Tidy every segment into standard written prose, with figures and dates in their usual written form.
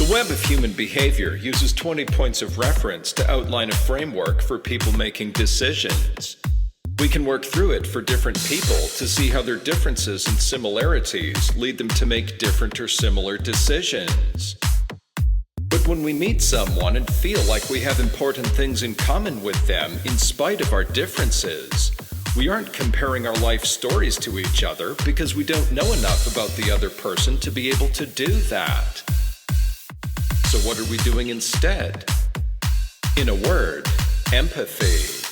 The web of human behavior uses 20 points of reference to outline a framework for people making decisions. We can work through it for different people to see how their differences and similarities lead them to make different or similar decisions. But when we meet someone and feel like we have important things in common with them in spite of our differences, we aren't comparing our life stories to each other because we don't know enough about the other person to be able to do that. So what are we doing instead? In a word, empathy.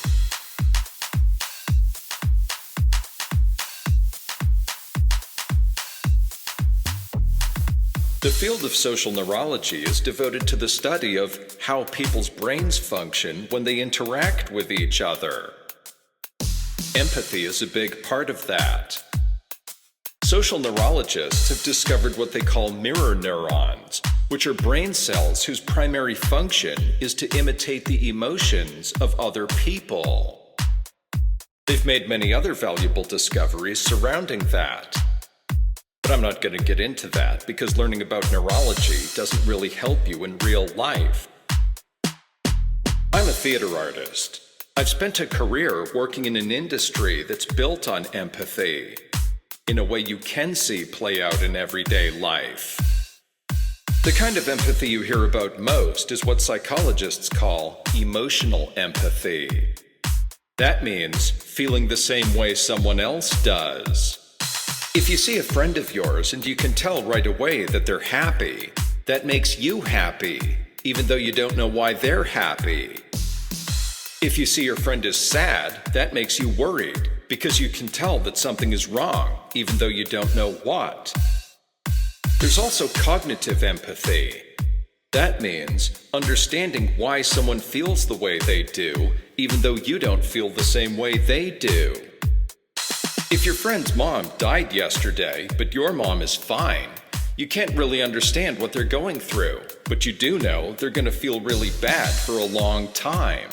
The field of social neurology is devoted to the study of how people's brains function when they interact with each other. Empathy is a big part of that. Social neurologists have discovered what they call mirror neurons, which are brain cells whose primary function is to imitate the emotions of other people. They've made many other valuable discoveries surrounding that. But I'm not going to get into that because learning about neurology doesn't really help you in real life. I'm a theater artist. I've spent a career working in an industry that's built on empathy, in a way you can see play out in everyday life. The kind of empathy you hear about most is what psychologists call emotional empathy. That means feeling the same way someone else does. If you see a friend of yours and you can tell right away that they're happy, that makes you happy, even though you don't know why they're happy. If you see your friend is sad, that makes you worried, because you can tell that something is wrong, even though you don't know what. There's also cognitive empathy. That means understanding why someone feels the way they do, even though you don't feel the same way they do. If your friend's mom died yesterday, but your mom is fine, you can't really understand what they're going through, but you do know they're going to feel really bad for a long time.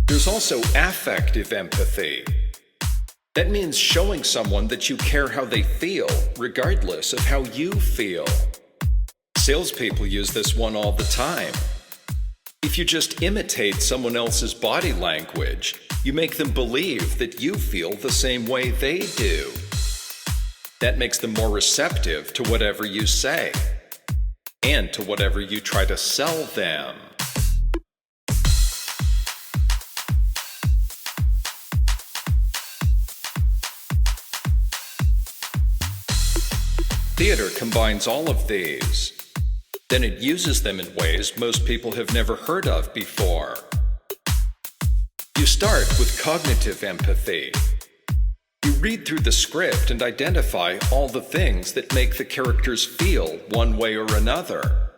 There's also affective empathy. That means showing someone that you care how they feel, regardless of how you feel. Salespeople use this one all the time. If you just imitate someone else's body language, you make them believe that you feel the same way they do. That makes them more receptive to whatever you say, and to whatever you try to sell them. Theater combines all of these. Then it uses them in ways most people have never heard of before. You start with cognitive empathy. You read through the script and identify all the things that make the characters feel one way or another.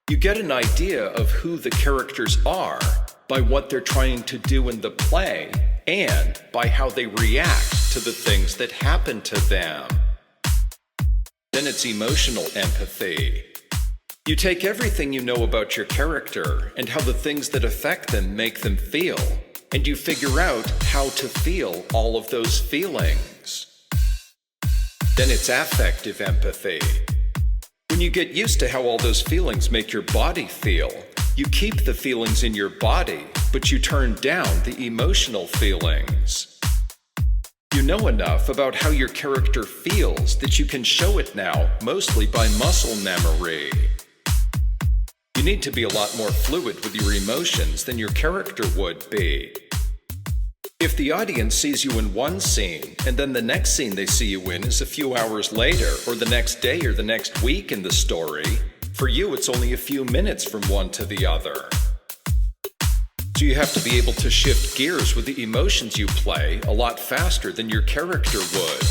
You get an idea of who the characters are by what they're trying to do in the play and by how they react to the things that happen to them. Then it's emotional empathy. You take everything you know about your character and how the things that affect them make them feel, and you figure out how to feel all of those feelings. Then it's affective empathy. When you get used to how all those feelings make your body feel, you keep the feelings in your body, but you turn down the emotional feelings. You know enough about how your character feels that you can show it now, mostly by muscle memory. You need to be a lot more fluid with your emotions than your character would be. If the audience sees you in one scene, and then the next scene they see you in is a few hours later, or the next day or the next week in the story, for you it's only a few minutes from one to the other. So you have to be able to shift gears with the emotions you play a lot faster than your character would.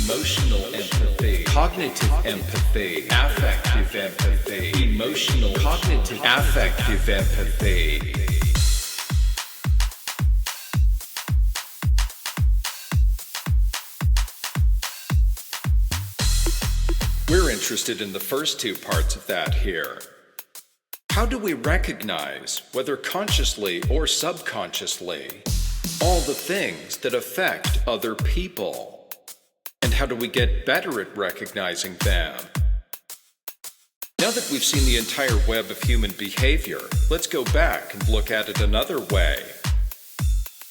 Emotional empathy, cognitive empathy, affective empathy, emotional, cognitive, affective empathy. We're interested in the first two parts of that here. how do we recognize, whether consciously or subconsciously, all the things that affect other people? And how do we get better at recognizing them? Now that we've seen the entire web of human behavior, let's go back and look at it another way.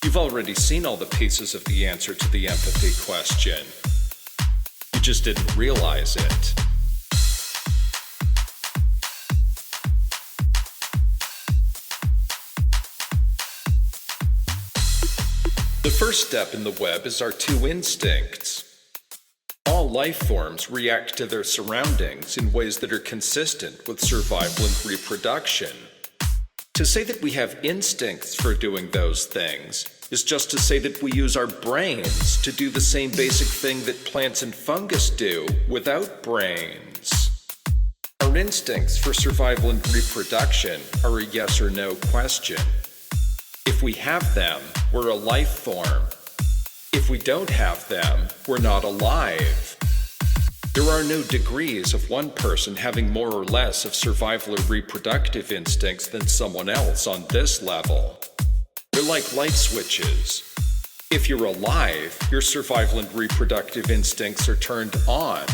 You've already seen all the pieces of the answer to the empathy question. You just didn't realize it. The first step in the web is our two instincts. All life forms react to their surroundings in ways that are consistent with survival and reproduction. To say that we have instincts for doing those things is just to say that we use our brains to do the same basic thing that plants and fungus do without brains. Our instincts for survival and reproduction are a yes or no question. If we have them, we're a life form. If we don't have them, we're not alive. There are no degrees of one person having more or less of survival or reproductive instincts than someone else on this level. They're like light switches. If you're alive, your survival and reproductive instincts are turned on.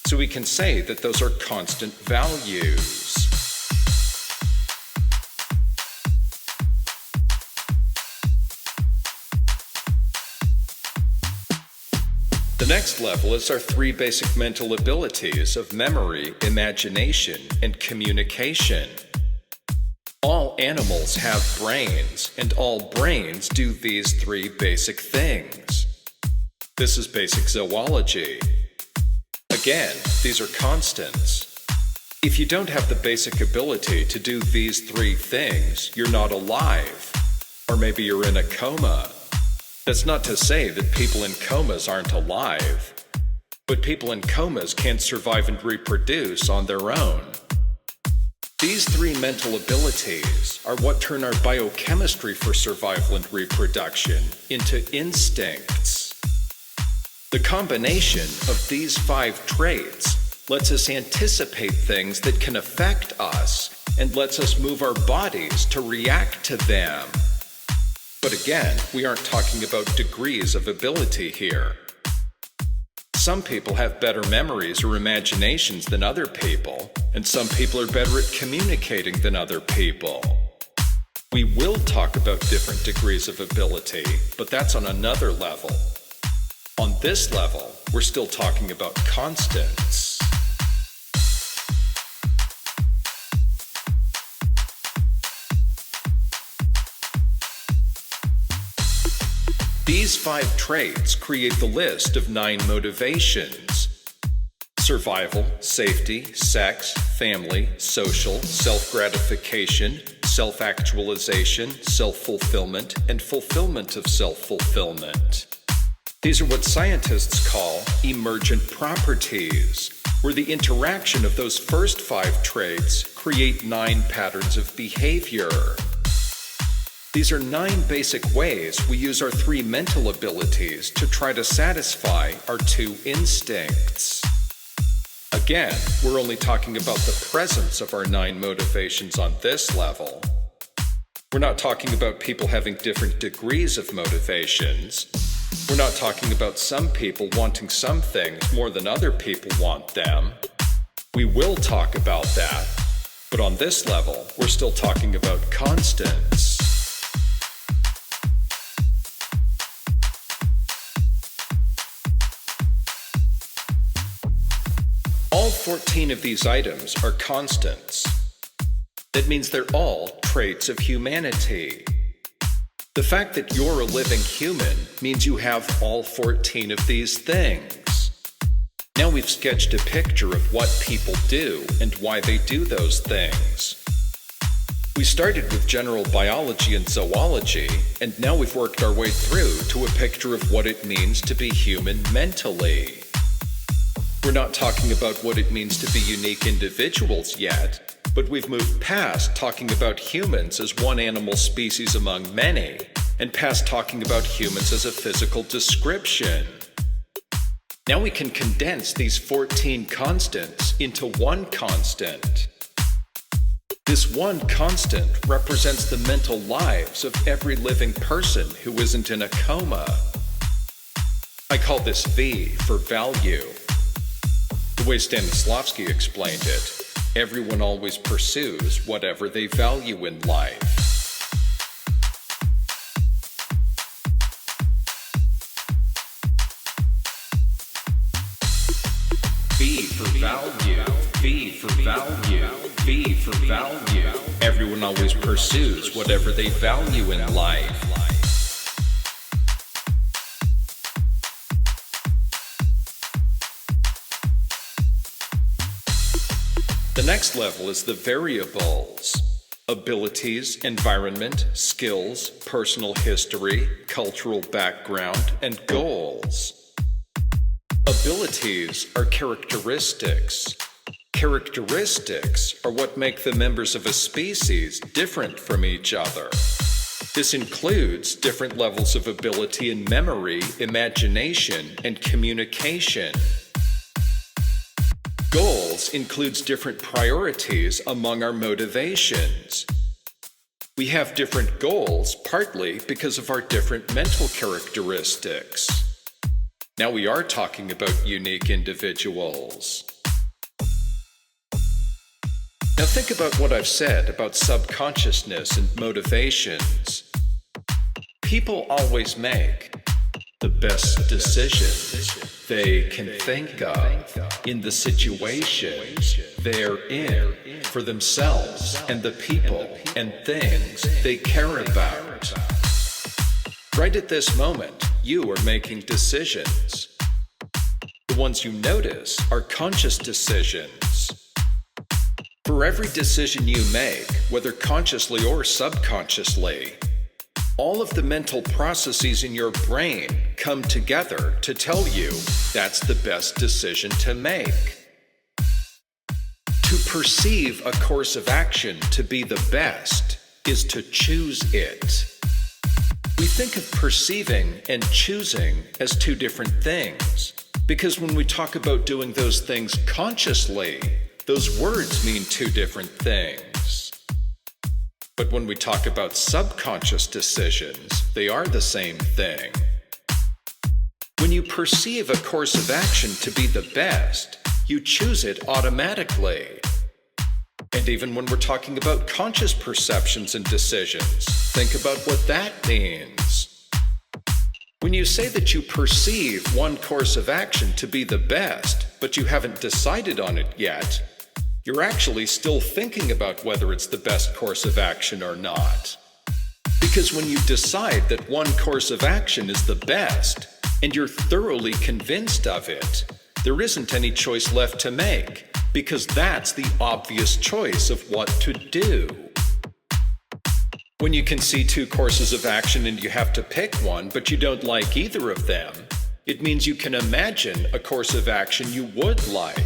So we can say that those are constant values. The next level is our three basic mental abilities of memory, imagination, and communication. All animals have brains, and all brains do these three basic things. This is basic zoology. Again, these are constants. If you don't have the basic ability to do these three things, you're not alive. Or maybe you're in a coma. That's not to say that people in comas aren't alive, but people in comas can't survive and reproduce on their own. These three mental abilities are what turn our biochemistry for survival and reproduction into instincts. The combination of these 5 traits lets us anticipate things that can affect us and lets us move our bodies to react to them. But again, we aren't talking about degrees of ability here. Some people have better memories or imaginations than other people, and some people are better at communicating than other people. We will talk about different degrees of ability, but that's on another level. On this level, we're still talking about constants. These 5 traits create the list of 9 motivations: survival, safety, sex, family, social, self-gratification, self-actualization, self-fulfillment, and fulfillment of self-fulfillment. These are what scientists call emergent properties, where the interaction of those first 5 traits create 9 patterns of behavior. These are 9 basic ways we use our 3 mental abilities to try to satisfy our 2 instincts. Again, we're only talking about the presence of our 9 motivations on this level. We're not talking about people having different degrees of motivations. We're not talking about some people wanting some things more than other people want them. We will talk about that, but on this level, we're still talking about constants. All 14 of these items are constants. That means they're all traits of humanity. The fact that you're a living human means you have all 14 of these things. Now we've sketched a picture of what people do and why they do those things. We started with general biology and zoology, and now we've worked our way through to a picture of what it means to be human mentally. We're not talking about what it means to be unique individuals yet, but we've moved past talking about humans as one animal species among many, and past talking about humans as a physical description. Now we can condense these 14 constants into one constant. This one constant represents the mental lives of every living person who isn't in a coma. I call this V for value. The way Stanislavski explained it, everyone always pursues whatever they value in life. V for value, V for value, V for value. Everyone always pursues whatever they value in life. The next level is the variables. Abilities, environment, skills, personal history, cultural background, and goals. Abilities are characteristics. Characteristics are what make the members of a species different from each other. This includes different levels of ability in memory, imagination, and communication. Goals includes different priorities among our motivations. We have different goals partly because of our different mental characteristics. Now we are talking about unique individuals. Now think about what I've said about subconsciousness and motivations. People always make the best decisions they can think of in the situations they're in for themselves and the people and things they care about. Right at this moment, you are making decisions. The ones you notice are conscious decisions. For every decision you make, whether consciously or subconsciously, all of the mental processes in your brain come together to tell you that's the best decision to make. To perceive a course of action to be the best is to choose it. We think of perceiving and choosing as two different things, because when we talk about doing those things consciously, those words mean two different things. But when we talk about subconscious decisions, they are the same thing. When you perceive a course of action to be the best, you choose it automatically. And even when we're talking about conscious perceptions and decisions, think about what that means. When you say that you perceive one course of action to be the best, but you haven't decided on it yet, you're actually still thinking about whether it's the best course of action or not. Because when you decide that one course of action is the best, and you're thoroughly convinced of it, there isn't any choice left to make, because that's the obvious choice of what to do. When you can see two courses of action and you have to pick one, but you don't like either of them, it means you can imagine a course of action you would like.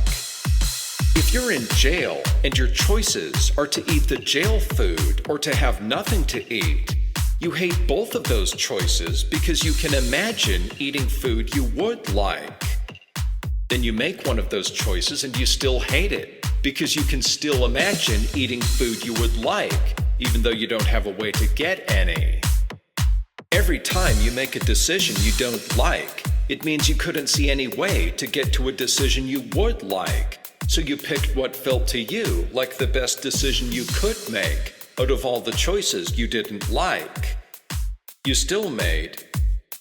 If you're in jail and your choices are to eat the jail food or to have nothing to eat, you hate both of those choices because you can imagine eating food you would like. Then you make one of those choices and you still hate it because you can still imagine eating food you would like, even though you don't have a way to get any. Every time you make a decision you don't like, it means you couldn't see any way to get to a decision you would like. So you picked what felt to you like the best decision you could make out of all the choices you didn't like. You still made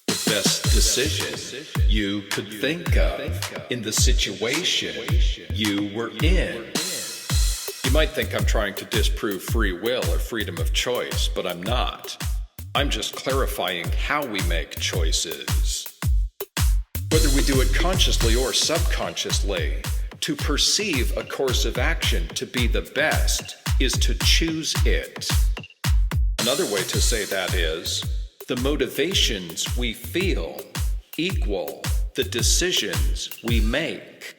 the best decision you could think of in the situation you were in. You might think I'm trying to disprove free will or freedom of choice, but I'm not. I'm just clarifying how we make choices. Whether we do it consciously or subconsciously, to perceive a course of action to be the best is to choose it. Another way to say that is, the motivations we feel equal the decisions we make.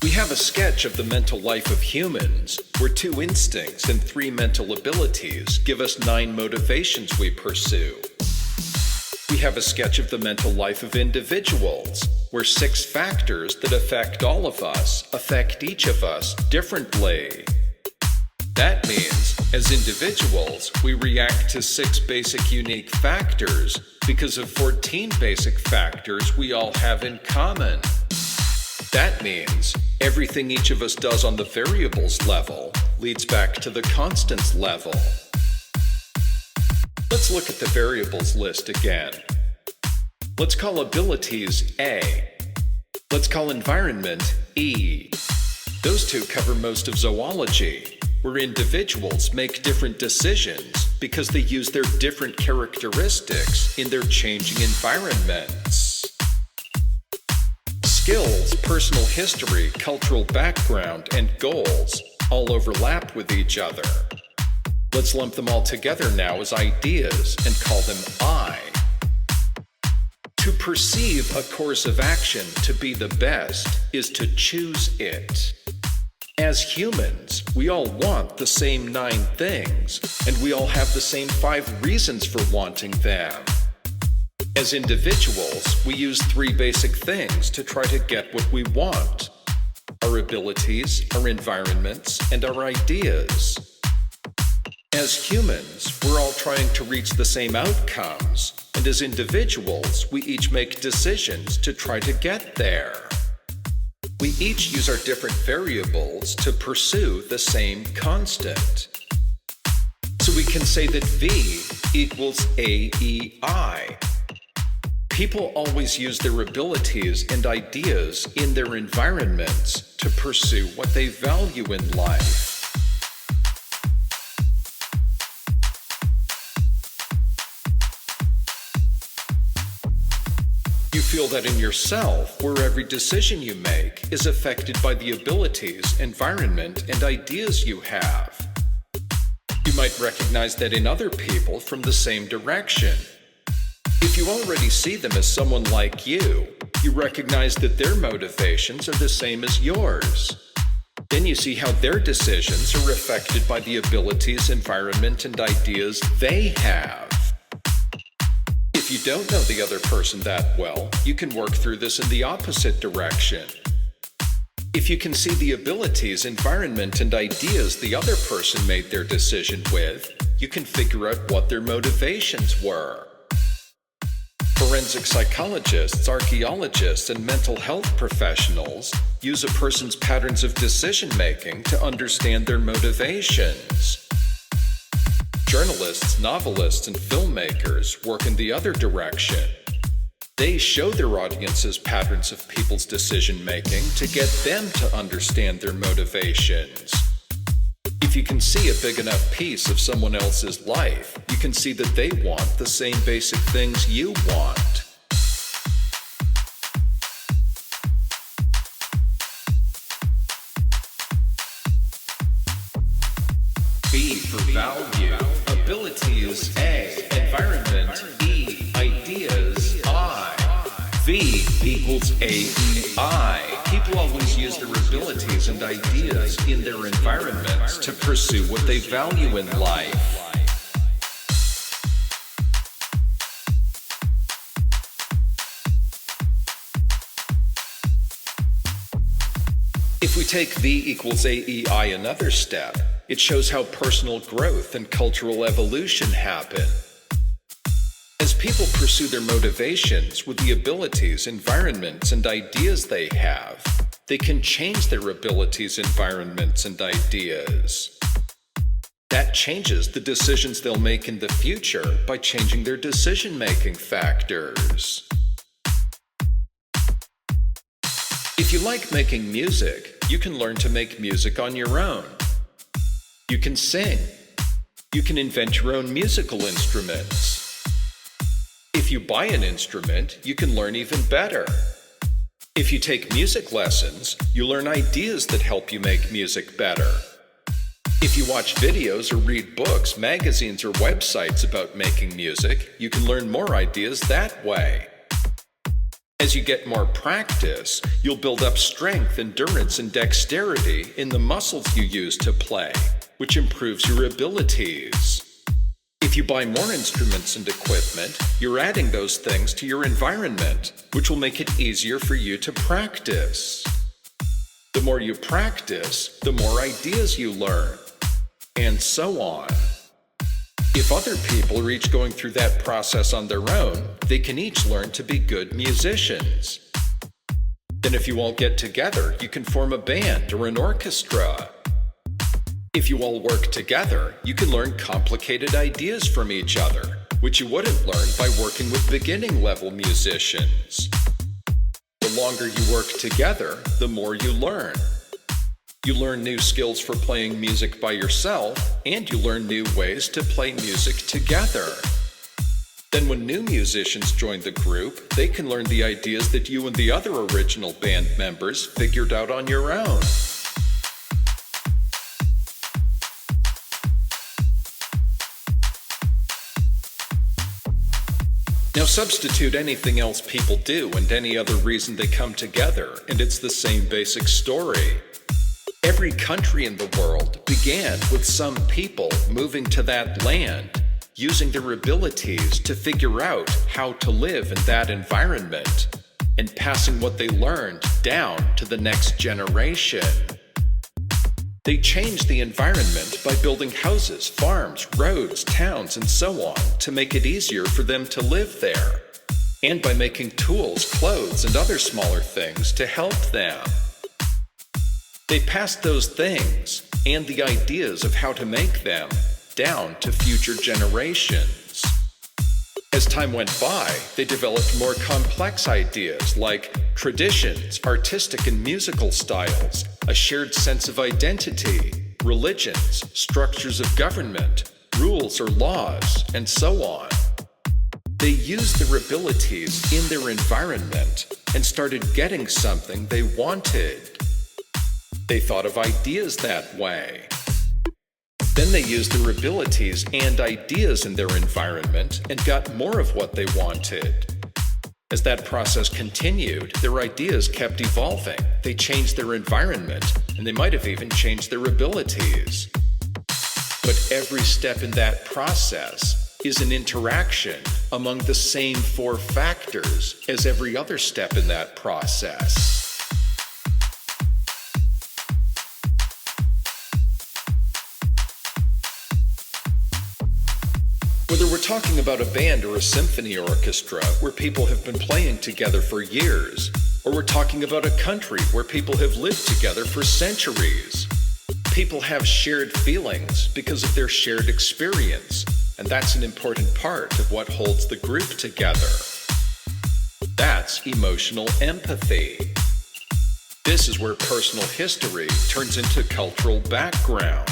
We have a sketch of the mental life of humans, where 2 instincts and 3 mental abilities give us 9 motivations we pursue. we have a sketch of the mental life of individuals, where 6 factors that affect all of us affect each of us differently. That means, as individuals, we react to 6 basic unique factors because of 14 basic factors we all have in common. That means everything each of us does on the variables level leads back to the constants level. Let's look at the variables list again. Let's call abilities A. Let's call environment E. Those two cover most of zoology, where individuals make different decisions because they use their different characteristics in their changing environments. Skills, personal history, cultural background, and goals all overlap with each other. Let's lump them all together now as ideas and call them I. To perceive a course of action to be the best is to choose it. As humans, we all want the same 9 things, and we all have the same 5 reasons for wanting them. As individuals, we use 3 basic things to try to get what we want: our abilities, our environments, and our ideas. As humans, we're all trying to reach the same outcomes, and as individuals, we each make decisions to try to get there. We each use our different variables to pursue the same constant. So we can say that V equals AEI. People always use their abilities and ideas in their environments to pursue what they value in life. You feel that in yourself, where every decision you make is affected by the abilities, environment, and ideas you have. You might recognize that in other people from the same direction. If you already see them as someone like you recognize that their motivations are the same as yours. Then you see how their decisions are affected by the abilities, environment, and ideas they have. If you don't know the other person that well, you can work through this in the opposite direction. If you can see the abilities, environment, and ideas the other person made their decision with, you can figure out what their motivations were. Forensic psychologists, archaeologists, and mental health professionals use a person's patterns of decision-making to understand their motivations. Journalists, novelists, and filmmakers work in the other direction. They show their audiences patterns of people's decision-making to get them to understand their motivations. If you can see a big enough piece of someone else's life, you can see that they want the same basic things you want. B for value. Abilities A. Environment E. Ideas I. V equals AEI. People always use their abilities and ideas in their environments to pursue what they value in life. If we take V equals AEI another step, it shows how personal growth and cultural evolution happen. As people pursue their motivations with the abilities, environments, and ideas they have, they can change their abilities, environments, and ideas. That changes the decisions they'll make in the future by changing their decision-making factors. If you like making music, you can learn to make music on your own. You can sing. You can invent your own musical instruments. If you buy an instrument, you can learn even better. If you take music lessons, you learn ideas that help you make music better. If you watch videos or read books, magazines, or websites about making music, you can learn more ideas that way. As you get more practice, you'll build up strength, endurance, and dexterity in the muscles you use to play, which improves your abilities. If If you buy more instruments and equipment, you're adding those things to your environment, which will make it easier for you to practice. The more you practice, the more ideas you learn, and so on. If other people are each going through that process on their own, they can each learn to be good musicians. Then if you all get together, you can form a band or an orchestra. If you all work together, you can learn complicated ideas from each other, which you wouldn't learn by working with beginning-level musicians. The longer you work together, the more you learn. You learn new skills for playing music by yourself, and you learn new ways to play music together. Then when new musicians join the group, they can learn the ideas that you and the other original band members figured out on your own. Now substitute anything else people do and any other reason they come together, and it's the same basic story. Every country in the world began with some people moving to that land, using their abilities to figure out how to live in that environment, and passing what they learned down to the next generation. They changed the environment by building houses, farms, roads, towns, and so on to make it easier for them to live there, and by making tools, clothes, and other smaller things to help them. They passed those things and the ideas of how to make them down to future generations. As time went by, they developed more complex ideas like traditions, artistic and musical styles, a shared sense of identity, religions, structures of government, rules or laws, and so on. They used their abilities in their environment and started getting something they wanted. They thought of ideas that way. Then they used their abilities and ideas in their environment and got more of what they wanted. As that process continued, their ideas kept evolving. They changed their environment, and they might have even changed their abilities. But every step in that process is an interaction among the same four factors as every other step in that process. Whether we're talking about a band or a symphony orchestra where people have been playing together for years, or we're talking about a country where people have lived together for centuries, people have shared feelings because of their shared experience, and that's an important part of what holds the group together. That's emotional empathy. This is where personal history turns into cultural background.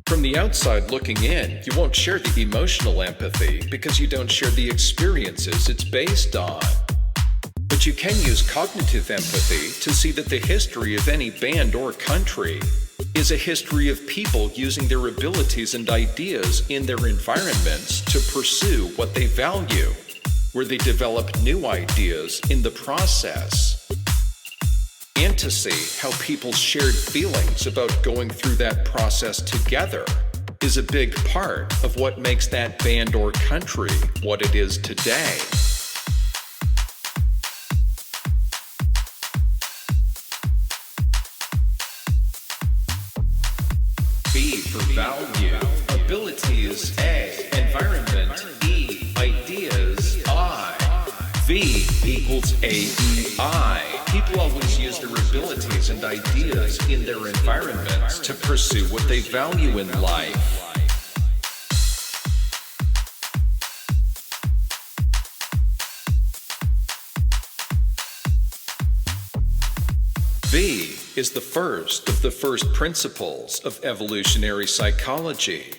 From the outside looking in, you won't share the emotional empathy because you don't share the experiences it's based on. But you can use cognitive empathy to see that the history of any band or country is a history of people using their abilities and ideas in their environments to pursue what they value, where they develop new ideas in the process. And to see how people's shared feelings about going through that process together is a big part of what makes that band or country what it is today. V for value, abilities A, environment E, ideas I. V equals AEI. People always use their abilities and ideas in their environments to pursue what they value in life. V is the first of the first principles of evolutionary psychology,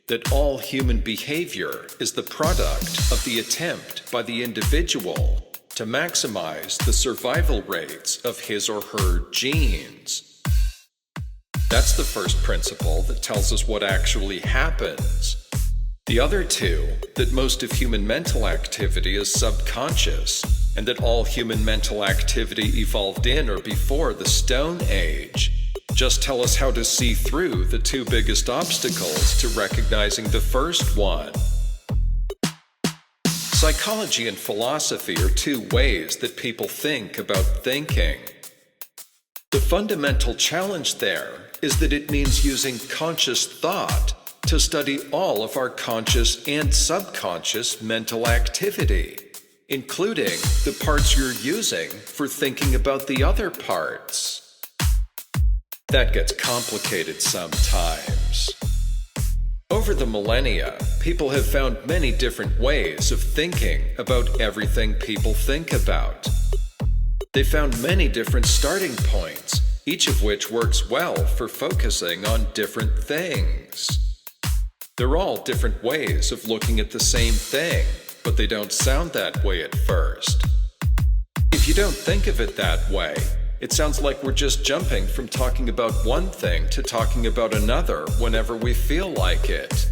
that all human behavior is the product of the attempt by the individual to maximize the survival rates of his or her genes. That's the first principle that tells us what actually happens. The other two, that most of human mental activity is subconscious, and that all human mental activity evolved in or before the Stone Age, Just tell us how to see through the two biggest obstacles to recognizing the first one. Psychology and philosophy are two ways that people think about thinking. The fundamental challenge there is that it means using conscious thought to study all of our conscious and subconscious mental activity, including the parts you're using for thinking about the other parts. That gets complicated sometimes. Over the millennia, people have found many different ways of thinking about everything people think about. They found many different starting points, each of which works well for focusing on different things. They're all different ways of looking at the same thing, but they don't sound that way at first. If you don't think of it that way, it sounds like we're just jumping from talking about one thing to talking about another whenever we feel like it.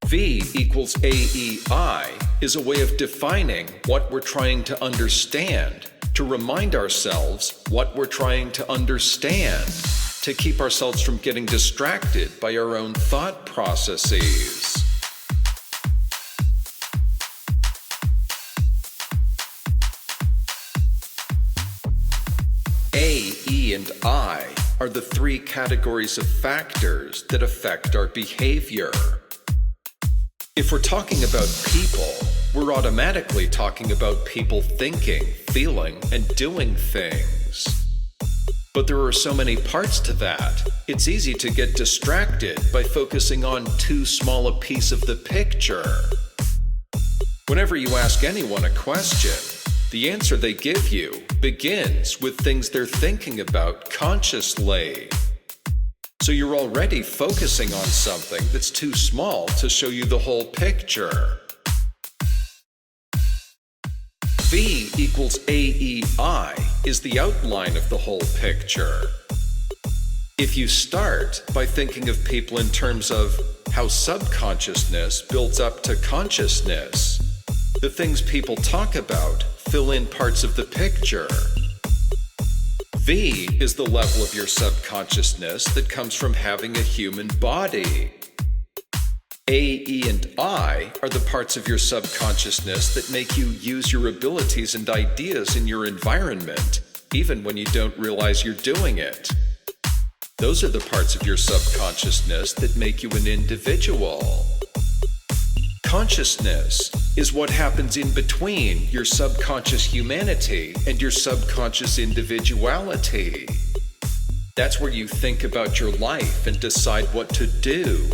V equals AEI is a way of defining what we're trying to understand, to remind ourselves what we're trying to understand, to keep ourselves from getting distracted by our own thought processes. A, E, and I are the three categories of factors that affect our behavior. If we're talking about people, we're automatically talking about people thinking, feeling, and doing things. But there are so many parts to that, it's easy to get distracted by focusing on too small a piece of the picture. Whenever you ask anyone a question, the answer they give you begins with things they're thinking about consciously. So you're already focusing on something that's too small to show you the whole picture. V equals AEI is the outline of the whole picture. If you start by thinking of people in terms of how subconsciousness builds up to consciousness, the things people talk about fill in parts of the picture. V is the level of your subconsciousness that comes from having a human body. A, E, and I are the parts of your subconsciousness that make you use your abilities and ideas in your environment, even when you don't realize you're doing it. Those are the parts of your subconsciousness that make you an individual. Consciousness is what happens in between your subconscious humanity and your subconscious individuality. That's where you think about your life and decide what to do.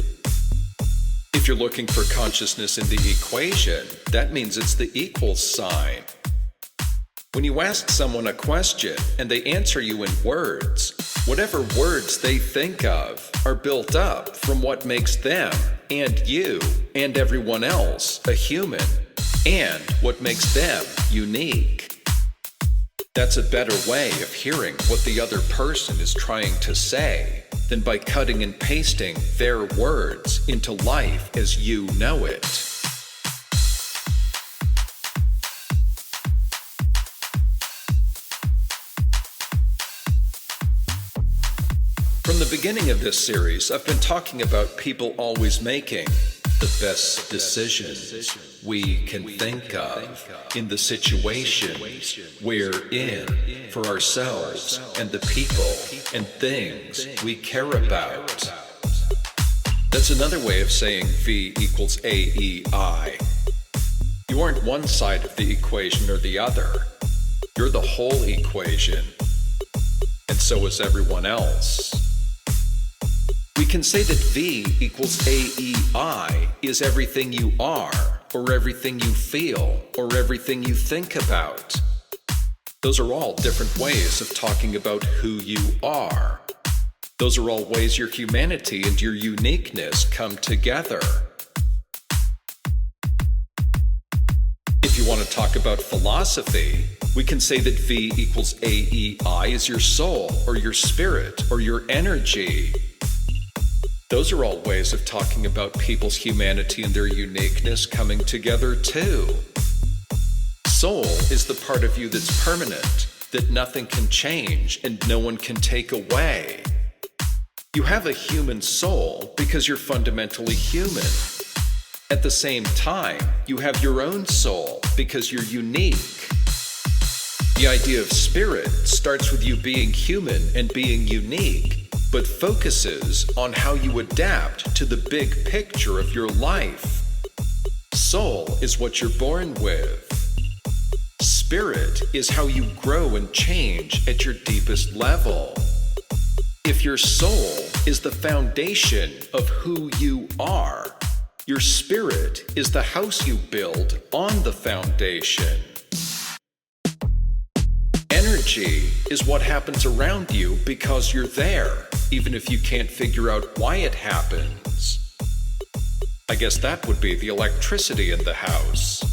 If you're looking for consciousness in the equation, that means it's the equals sign. When you ask someone a question and they answer you in words, whatever words they think of are built up from what makes them and you and everyone else a human, and what makes them unique. That's a better way of hearing what the other person is trying to say than by cutting and pasting their words into life as you know it. From the beginning of this series, I've been talking about people always making the best decisions we can think of in the situation we're in for ourselves and the people and things we care about. That's another way of saying V equals AEI. You aren't one side of the equation or the other. You're the whole equation. And so is everyone else. We can say that V equals AEI is everything you are, or everything you feel, or everything you think about. Those are all different ways of talking about who you are. Those are all ways your humanity and your uniqueness come together. If you want to talk about philosophy, we can say that V equals AEI is your soul, or your spirit, or your energy. Those are all ways of talking about people's humanity and their uniqueness coming together too. Soul is the part of you that's permanent, that nothing can change and no one can take away. You have a human soul because you're fundamentally human. At the same time, you have your own soul because you're unique. The idea of spirit starts with you being human and being unique, but focuses on how you adapt to the big picture of your life. Soul is what you're born with. Spirit is how you grow and change at your deepest level. If your soul is the foundation of who you are, your spirit is the house you build on the foundation. Energy is what happens around you because you're there, even if you can't figure out why it happens. I guess that would be the electricity in the house.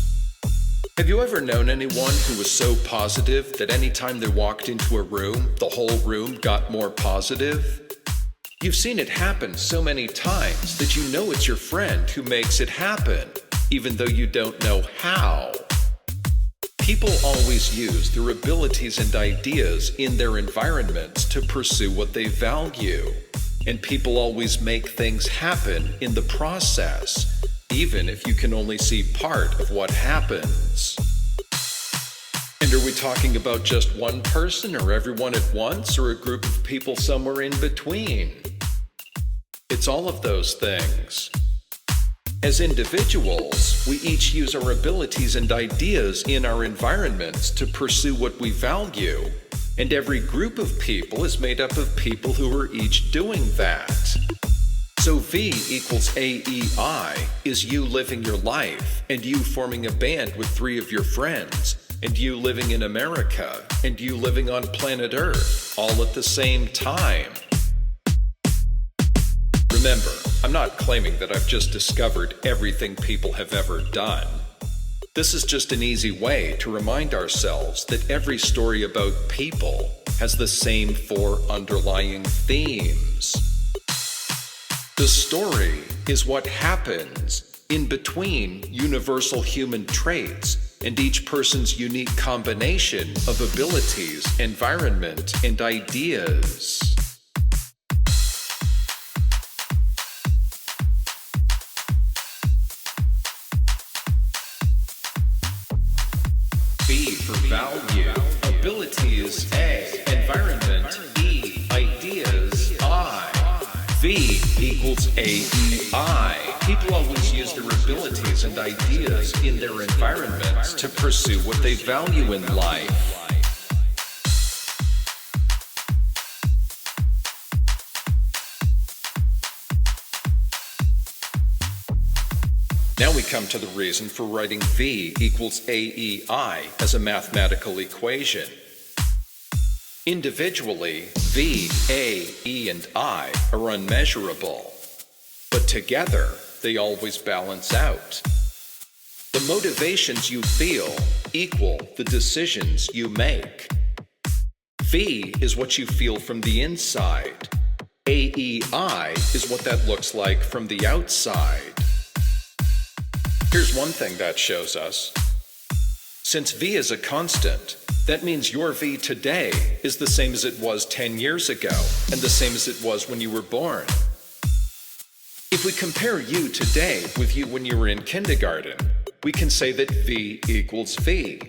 Have you ever known anyone who was so positive that anytime they walked into a room, the whole room got more positive? You've seen it happen so many times that you know it's your friend who makes it happen, even though you don't know how. People always use their abilities and ideas in their environments to pursue what they value. And people always make things happen in the process, even if you can only see part of what happens. And are we talking about just one person or everyone at once or a group of people somewhere in between? It's all of those things. As individuals, we each use our abilities and ideas in our environments to pursue what we value, and every group of people is made up of people who are each doing that. So V equals AEI is you living your life, and you forming a band with 3 of your friends, and you living in America, and you living on planet Earth, all at the same time. Remember, I'm not claiming that I've just discovered everything people have ever done. This is just an easy way to remind ourselves that every story about people has the same 4 underlying themes. The story is what happens in between universal human traits and each person's unique combination of abilities, environment, and ideas. V for value. Abilities A. Environment E. Ideas I. V equals AEI. People always use their abilities and ideas in their environments to pursue what they value in life. Now we come to the reason for writing V equals AEI as a mathematical equation. Individually, V, A, E, and I are unmeasurable, but together they always balance out. The motivations you feel equal the decisions you make. V is what you feel from the inside. AEI is what that looks like from the outside. Here's one thing that shows us. Since V is a constant, that means your V today is the same as it was 10 years ago, and the same as it was when you were born. If we compare you today with you when you were in kindergarten, we can say that V equals V.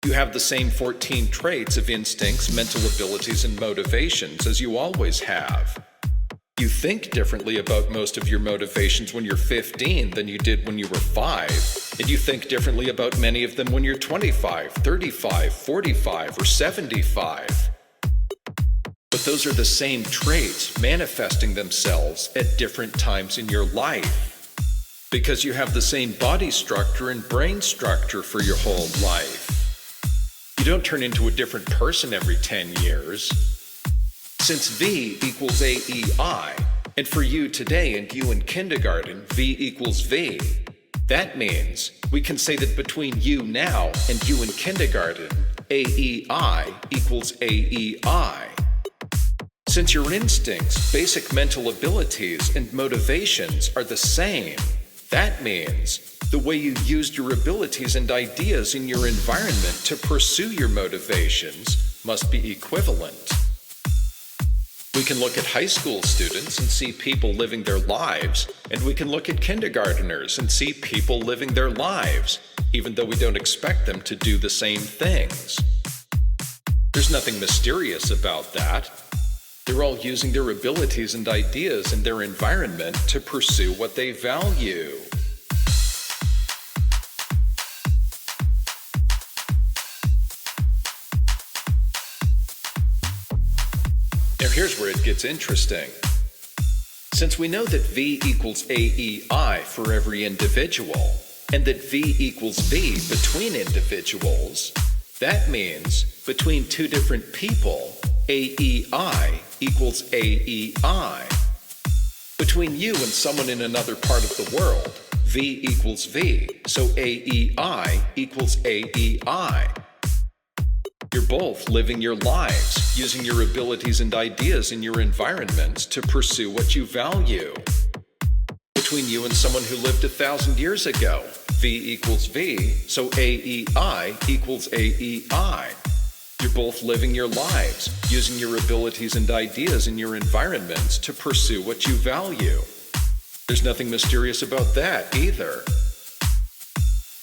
You have the same 14 traits of instincts, mental abilities, and motivations as you always have. You think differently about most of your motivations when you're 15 than you did when you were 5, and you think differently about many of them when you're 25, 35, 45, or 75. But those are the same traits manifesting themselves at different times in your life, because you have the same body structure and brain structure for your whole life. You don't turn into a different person every 10 years. Since V equals AEI, and for you today and you in kindergarten, V equals V, that means we can say that between you now and you in kindergarten, AEI equals AEI. Since your instincts, basic mental abilities, and motivations are the same, that means The way you used your abilities and ideas in your environment to pursue your motivations must be equivalent. We can look at high school students and see people living their lives, and we can look at kindergarteners and see people living their lives, even though we don't expect them to do the same things. There's nothing mysterious about that. They're all using their abilities and ideas in their environment to pursue what they value. Now here's where it gets interesting. Since we know that V equals AEI for every individual, and that V equals V between individuals, that means between two different people, AEI equals AEI. Between you and someone in another part of the world, V equals V, so AEI equals AEI. You're both living your lives, using your abilities and ideas in your environments to pursue what you value. Between you and someone who lived 1,000 years ago, V equals V, so AEI equals AEI. You're both living your lives, using your abilities and ideas in your environments to pursue what you value. There's nothing mysterious about that either.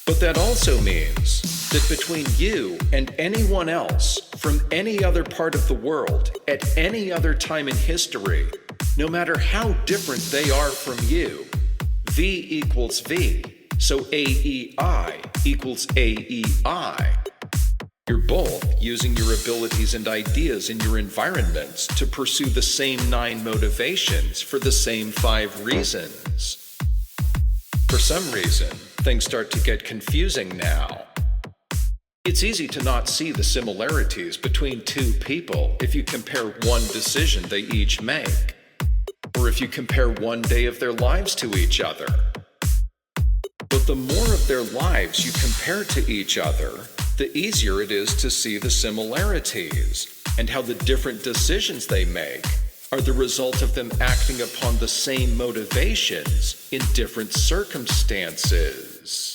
But that also means that between you and anyone else from any other part of the world at any other time in history, no matter how different they are from you, V equals V, so AEI equals AEI. You're both using your abilities and ideas in your environments to pursue the same 9 motivations for the same 5 reasons. For some reason, things start to get confusing now. It's easy to not see the similarities between two people if you compare one decision they each make, or if you compare one day of their lives to each other. But the more of their lives you compare to each other, the easier it is to see the similarities and how the different decisions they make are the result of them acting upon the same motivations in different circumstances.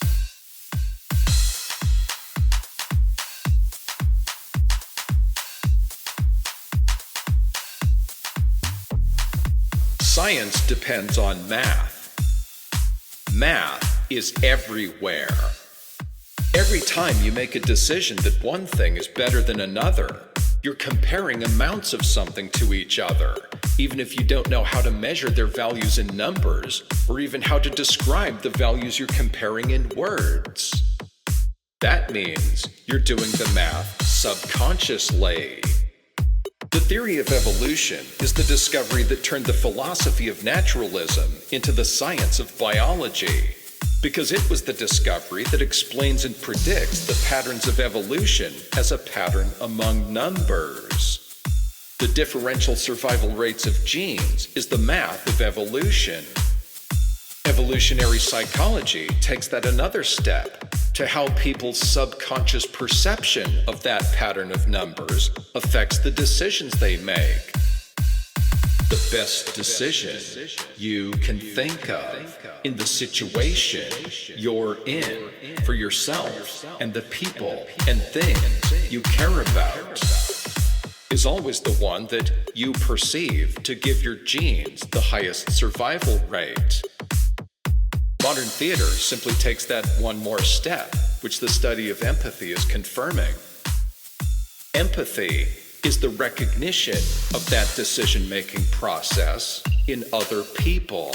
Science depends on math. Math is everywhere. Every time you make a decision that one thing is better than another, you're comparing amounts of something to each other, even if you don't know how to measure their values in numbers, or even how to describe the values you're comparing in words. That means you're doing the math subconsciously. The theory of evolution is the discovery that turned the philosophy of naturalism into the science of biology, because it was the discovery that explains and predicts the patterns of evolution as a pattern among numbers. The differential survival rates of genes is the math of evolution. Evolutionary psychology takes that another step to how people's subconscious perception of that pattern of numbers affects the decisions they make. The best decision you can think of in the situation you're in for yourself and the people and things you care about is always the one that you perceive to give your genes the highest survival rate. Modern theater simply takes that one more step, which the study of empathy is confirming. Empathy is the recognition of that decision-making process in other people.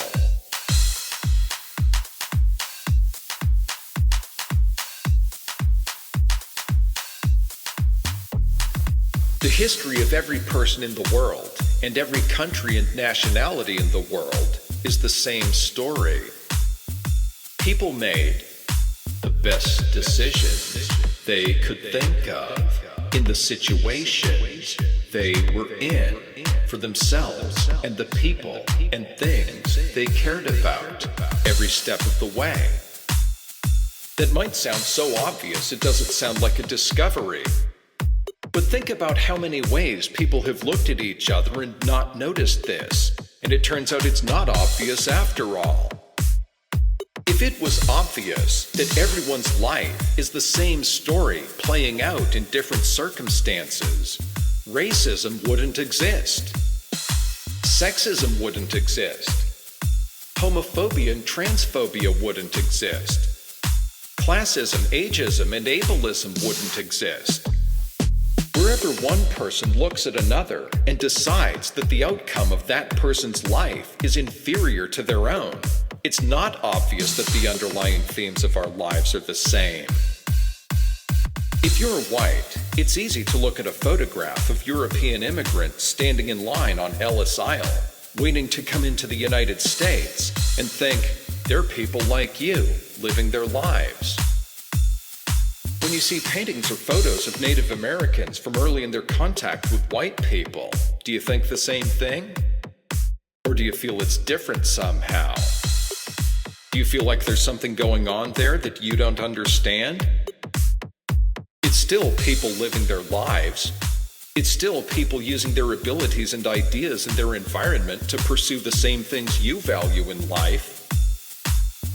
The history of every person in the world and every country and nationality in the world is the same story. People made the best decisions they could think of in the situations they were in for themselves and the people and things they cared about every step of the way. That might sound so obvious it doesn't sound like a discovery. But think about how many ways people have looked at each other and not noticed this, and it turns out it's not obvious after all. If If it was obvious that everyone's life is the same story playing out in different circumstances, racism wouldn't exist. Sexism wouldn't exist. Homophobia and transphobia wouldn't exist. Classism, ageism, and ableism wouldn't exist. Wherever one person looks at another and decides that the outcome of that person's life is inferior to their own, it's not obvious that the underlying themes of our lives are the same. If you're white, it's easy to look at a photograph of European immigrants standing in line on Ellis Isle, waiting to come into the United States, and think, they're people like you, living their lives. When you see paintings or photos of Native Americans from early in their contact with white people, do you think the same thing? Or do you feel it's different somehow? Do you feel like there's something going on there that you don't understand? It's still people living their lives. It's still people using their abilities and ideas in their environment to pursue the same things you value in life.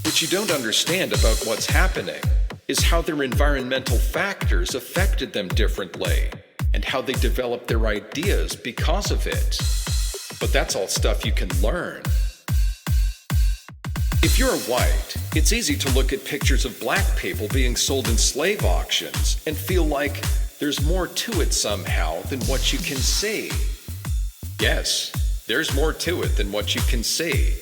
What you don't understand about what's happening is how their environmental factors affected them differently, and how they developed their ideas because of it. But that's all stuff you can learn. If you're white, it's easy to look at pictures of black people being sold in slave auctions and feel like there's more to it somehow than what you can see. Yes, there's more to it than what you can see.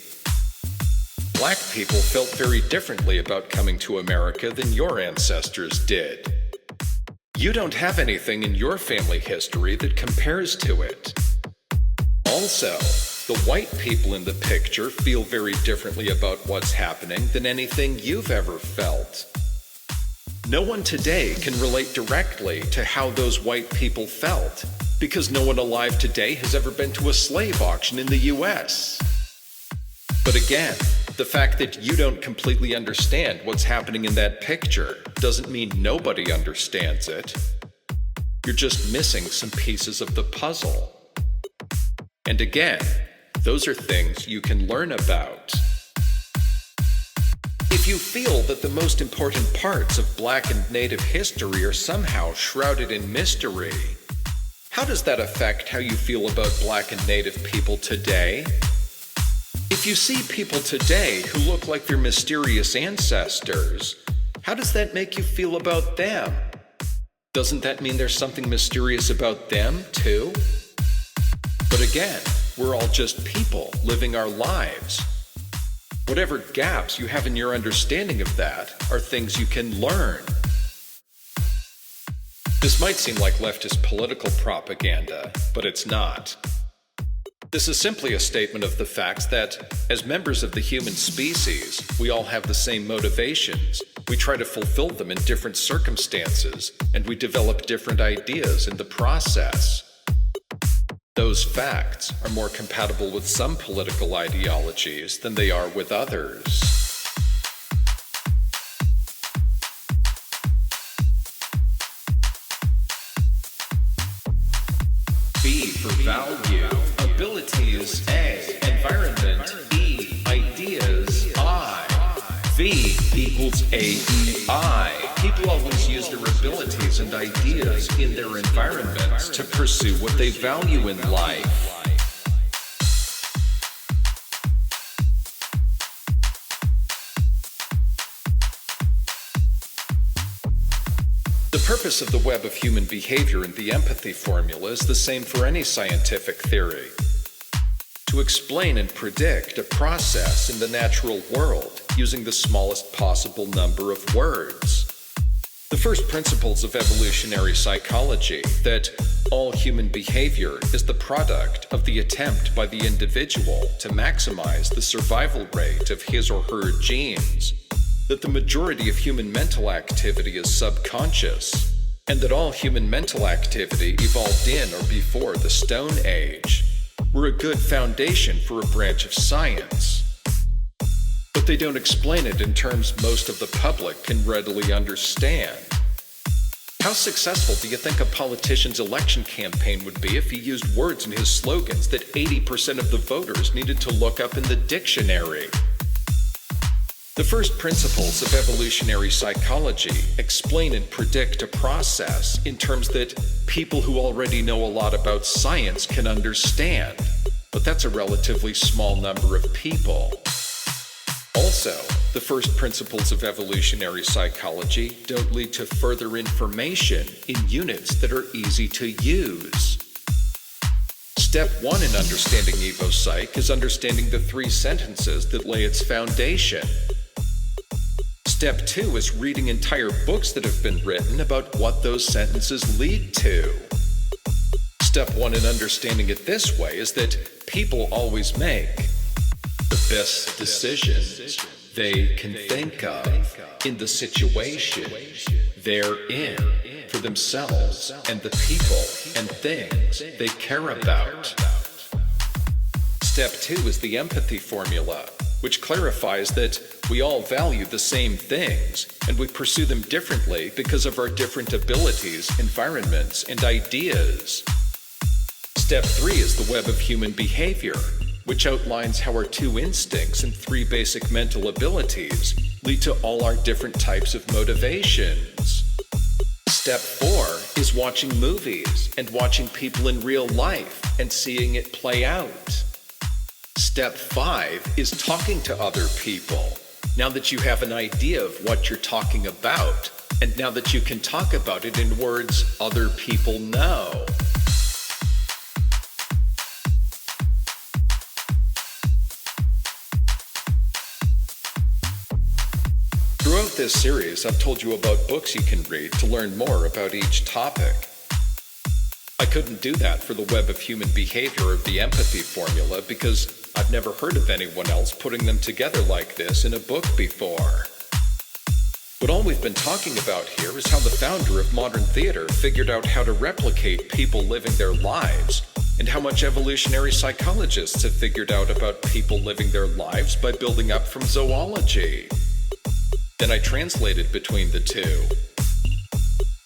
Black people felt very differently about coming to America than your ancestors did. You don't have anything in your family history that compares to it. Also, the white people in the picture feel very differently about what's happening than anything you've ever felt. No one today can relate directly to how those white people felt, because no one alive today has ever been to a slave auction in the US. But again, the fact that you don't completely understand what's happening in that picture doesn't mean nobody understands it. You're just missing some pieces of the puzzle. And again, those are things you can learn about. If you feel that the most important parts of Black and Native history are somehow shrouded in mystery, how does that affect how you feel about Black and Native people today? If you see people today who look like their mysterious ancestors, how does that make you feel about them? Doesn't that mean there's something mysterious about them, too? But again, we're all just people living our lives. Whatever gaps you have in your understanding of that are things you can learn. This might seem like leftist political propaganda, but it's not. This is simply a statement of the fact that, as members of the human species, we all have the same motivations. We try to fulfill them in different circumstances, and we develop different ideas in the process. Those facts are more compatible with some political ideologies than they are with others. V for value. Abilities A. Environment E. Ideas I. V equals AEI. People always use their abilities and ideas in their environments to pursue what they value in life. The purpose of the web of human behavior in the empathy formula is the same for any scientific theory: to explain and predict a process in the natural world using the smallest possible number of words. The first principles of evolutionary psychology, that all human behavior is the product of the attempt by the individual to maximize the survival rate of his or her genes, that the majority of human mental activity is subconscious, and that all human mental activity evolved in or before the Stone Age, were a good foundation for a branch of science. But they don't explain it in terms most of the public can readily understand. How successful do you think a politician's election campaign would be if he used words in his slogans that 80% of the voters needed to look up in the dictionary? The first principles of evolutionary psychology explain and predict a process in terms that people who already know a lot about science can understand, but that's a relatively small number of people. Also, the first principles of evolutionary psychology don't lead to further information in units that are easy to use. Step 1 in understanding EvoPsych is understanding the 3 sentences that lay its foundation. Step 2 is reading entire books that have been written about what those sentences lead to. Step 1 in understanding it this way is that people always make the best decisions they can think of in the situation they're in for themselves and the people and things they care about. Step 2 is the Empathy Formula, which clarifies that we all value the same things and we pursue them differently because of our different abilities, environments, and ideas. Step 3 is the web of human behavior, which outlines how our 2 instincts and 3 basic mental abilities lead to all our different types of motivations. Step 4 is watching movies and watching people in real life and seeing it play out. Step 5 is talking to other people. Now that you have an idea of what you're talking about, and now that you can talk about it in words other people know. Throughout this series, I've told you about books you can read to learn more about each topic. I couldn't do that for the web of human behavior of the Empathy Formula because I've never heard of anyone else putting them together like this in a book before. But all we've been talking about here is how the founder of modern theater figured out how to replicate people living their lives, and how much evolutionary psychologists have figured out about people living their lives by building up from zoology. Then I translated between the 2.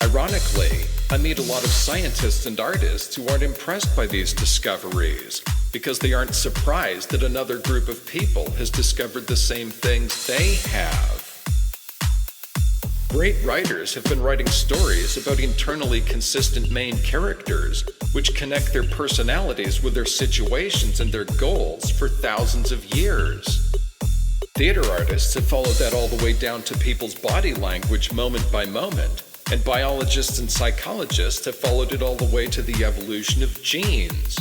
Ironically, I meet a lot of scientists and artists who aren't impressed by these discoveries because they aren't surprised that another group of people has discovered the same things they have. Great writers have been writing stories about internally consistent main characters which connect their personalities with their situations and their goals for thousands of years. Theater artists have followed that all the way down to people's body language moment by moment, and biologists and psychologists have followed it all the way to the evolution of genes.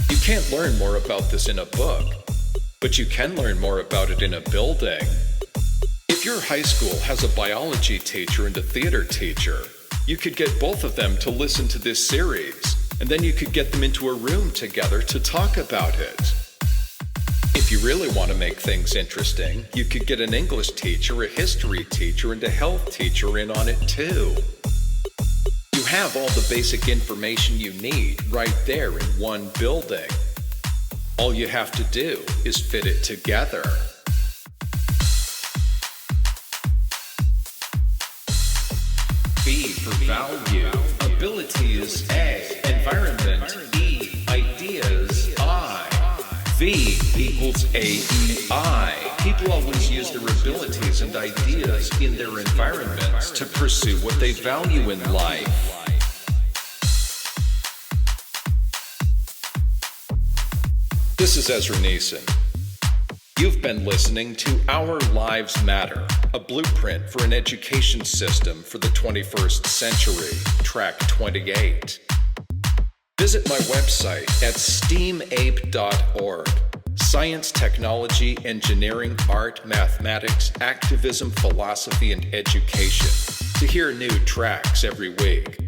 You can't learn more about this in a book, but you can learn more about it in a building. If your high school has a biology teacher and a theater teacher, you could get both of them to listen to this series, and then you could get them into a room together to talk about it. If you really want to make things interesting, you could get an English teacher, a history teacher, and a health teacher in on it too. You have all the basic information you need right there in one building. All you have to do is fit it together. V for value, abilities A, environment E, ideas I. V equals AEI. People always use their abilities and ideas in their environments to pursue what they value in life. This is Ezra Neeson. You've been listening to Our Lives Matter, a blueprint for an education system for the 21st century, track 28. Visit my website at STEAMAPE.org. Science, technology, engineering, art, mathematics, activism, philosophy, and education to hear new tracks every week.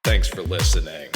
Thanks for listening.